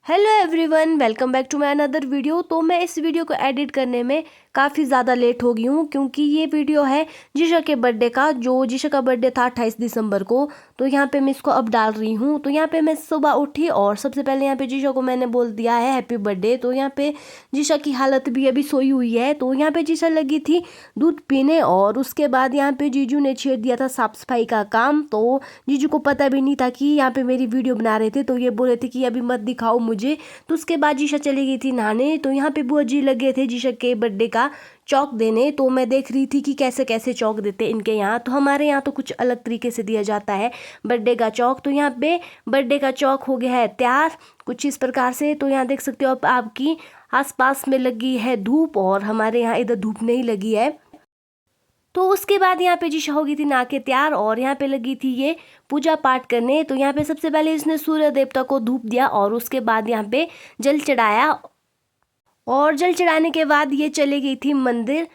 Hello everyone, welcome back to my another video. तो मैं इस वीडियो को एडिट करने में काफ़ी ज़्यादा लेट हो गई हूँ क्योंकि ये वीडियो है जीशा के बर्थडे का। जो जीशा का बर्थडे था 28 दिसंबर को, तो यहाँ पे मैं इसको अब डाल रही हूँ। तो यहाँ पे मैं सुबह उठी और सबसे पहले यहाँ पे जीशा को मैंने बोल दिया है हैप्पी बर्थडे। तो यहाँ पे जीशा की हालत भी अभी सोई हुई है। तो यहाँ पे जीशा लगी थी दूध पीने और उसके बाद यहाँ पे जीजू ने छेड़ दिया था साफ सफाई का काम। तो जीजू को पता भी नहीं था कि यहाँ पे मेरी वीडियो बना रहे थे, तो ये बोल रहे थे कि अभी मत दिखाओ मुझे। तो उसके बाद जीशा चली गई थी नहाने। तो यहाँ पे बुआ जी लगे थे जीशा के बर्थडे का चौक देने। तो मैं देख रही थी कि कैसे कैसे चौक देते इनके यहाँ। तो हमारे यहाँ तो कुछ अलग तरीके से दिया जाता है बर्थडे का चौक। तो यहाँ पे बर्थडे का चौक हो गया है तैयार कुछ इस प्रकार से। तो यहाँ देख सकते हो आप आपकी आसपास में लगी है धूप और हमारे यहाँ इधर धूप नहीं लगी है। तो उसके बाद यहाँ पे जीशा हो गई थी नहा के तैयार और यहाँ पे लगी थी ये पूजा पाठ करने। तो यहाँ पे सबसे पहले इसने सूर्य देवता को धूप दिया और उसके बाद यहाँ पे जल चढ़ाया और जल चढ़ाने के बाद ये चली गई थी मंदिर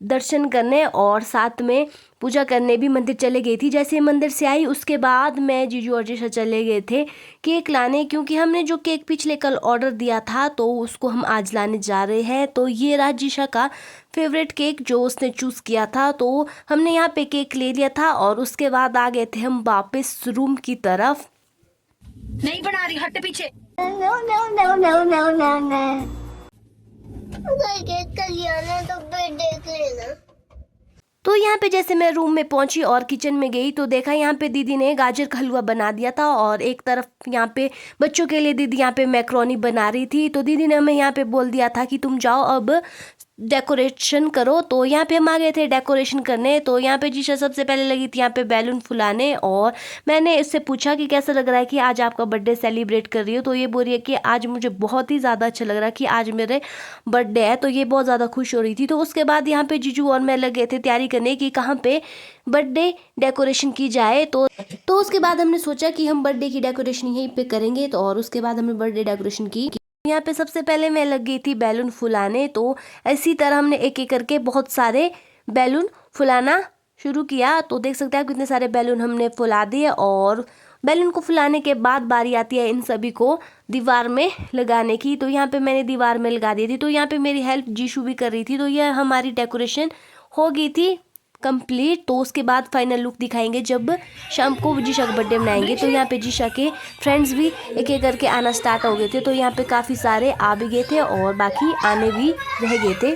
दर्शन करने और साथ में पूजा करने भी मंदिर चले गई थी। जैसे मंदिर से आई उसके बाद मैं जीजू और जीशा चले गए थे केक लाने, क्योंकि हमने जो केक पिछले कल ऑर्डर दिया था तो उसको हम आज लाने जा रहे हैं। तो ये रहा जीशा का फेवरेट केक जो उसने चूज़ किया था। तो हमने यहाँ पे केक ले लिया था और उसके बाद आ गए थे हम वापस रूम की तरफ। नहीं बना रही, हट पीछे। तो यहाँ पे जैसे मैं रूम में पहुंची और किचन में गई तो देखा यहाँ पे दीदी ने गाजर का हलवा बना दिया था और एक तरफ यहाँ पे बच्चों के लिए दीदी यहाँ पे मैक्रोनी बना रही थी। तो दीदी ने हमें यहाँ पे बोल दिया था कि तुम जाओ अब डेकोरेशन करो। तो यहाँ पे हम आ गए थे डेकोरेशन करने। तो यहाँ पे जीशा सबसे पहले लगी थी यहाँ पे बैलून फुलाने और मैंने इससे पूछा कि कैसा लग रहा है कि आज आपका बर्थडे सेलिब्रेट कर रही हो। तो ये बोल रही है कि आज मुझे बहुत ही ज़्यादा अच्छा लग रहा है कि आज मेरे बर्थडे है। तो ये बहुत ज़्यादा खुश हो रही थी। तो उसके बाद यहाँ पे जीजू और मैं लगे थे तैयारी करने की कहाँ पे बर्थडे डेकोरेशन की जाए। तो उसके बाद हमने सोचा कि हम बर्थडे की डेकोरेशन यहीं पे करेंगे। तो और उसके बाद हमने बर्थडे डेकोरेशन की। यहाँ पे सबसे पहले मैं लग गई थी बैलून फुलाने। तो इसी तरह हमने एक एक करके बहुत सारे बैलून फुलाना शुरू किया। तो देख सकते हैं कितने सारे बैलून हमने फुला दिए और बैलून को फुलाने के बाद बारी आती है इन सभी को दीवार में लगाने की। तो यहाँ पे मैंने दीवार में लगा दी थी। तो यहाँ पे मेरी हेल्प जीशू भी कर रही थी। तो यह हमारी डेकोरेशन हो गई थी कंप्लीट। तो उसके बाद फाइनल लुक दिखाएंगे जब शाम को जीशा का बर्थडे मनाएंगे। तो यहाँ पे जीशा के फ्रेंड्स भी एक एक करके आना स्टार्ट हो गए थे। तो यहाँ पे काफ़ी सारे आ भी गए थे और बाकी आने भी रह गए थे।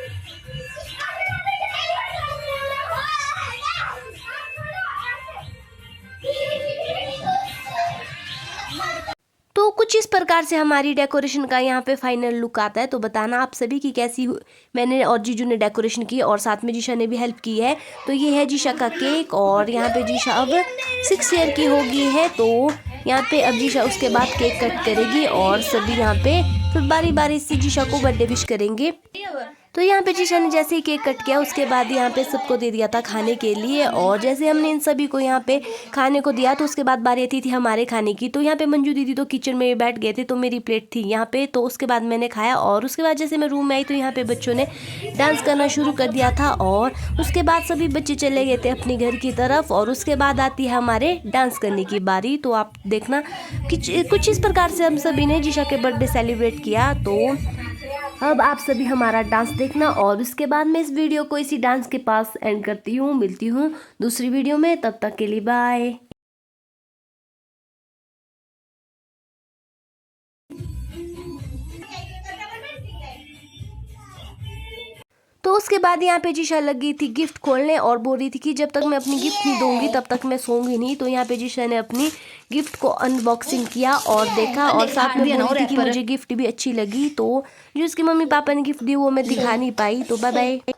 तो कुछ इस प्रकार से हमारी डेकोरेशन का यहाँ पे फाइनल लुक आता है। तो बताना आप सभी की कैसी मैंने और जीजू ने डेकोरेशन की और साथ में जीशा ने भी हेल्प की है। तो ये है जीशा का केक और यहाँ पे जीशा अब 6 ईयर की हो गई है। तो यहाँ पे अब जीशा उसके बाद केक कट करेगी और सभी यहाँ पे फिर बारी बारी से जीशा को बर्थडे विश करेंगे। तो यहाँ पे जीशा ने जैसे ही केक कट किया उसके बाद यहाँ पे सबको दे दिया था खाने के लिए और जैसे हमने इन सभी को यहाँ पे खाने को दिया तो उसके बाद बारी आती थी हमारे खाने की। तो यहाँ पे मंजू दीदी तो किचन में बैठ गए थे। तो मेरी प्लेट थी यहाँ पे। तो उसके बाद मैंने खाया और उसके बाद जैसे मैं रूम में आई तो यहाँ पे बच्चों ने डांस करना शुरू कर दिया था और उसके बाद सभी बच्चे चले गए थे अपने घर की तरफ और उसके बाद आती है हमारे डांस करने की बारी। तो आप देखना कि कुछ इस प्रकार से हम सभी ने जीशा के बर्थडे सेलिब्रेट किया। तो अब आप सभी हमारा डांस देखना और उसके बाद मैं इस वीडियो को इसी डांस के पास एंड करती हूँ। मिलती हूँ दूसरी वीडियो में, तब तक के लिए बाय। तो उसके बाद यहाँ पे जीशा लग गई थी गिफ्ट खोलने और बोल रही थी कि जब तक मैं अपनी गिफ्ट नहीं दूंगी तब तक मैं सोऊंगी नहीं। तो यहाँ पे जीशा ने अपनी गिफ्ट को अनबॉक्सिंग किया और देखा और साथ में बोल रही थी कि मुझे गिफ्ट भी अच्छी लगी। तो जो उसके मम्मी पापा ने गिफ्ट दी वो मैं दिखा नहीं पाई। तो बाय बाय।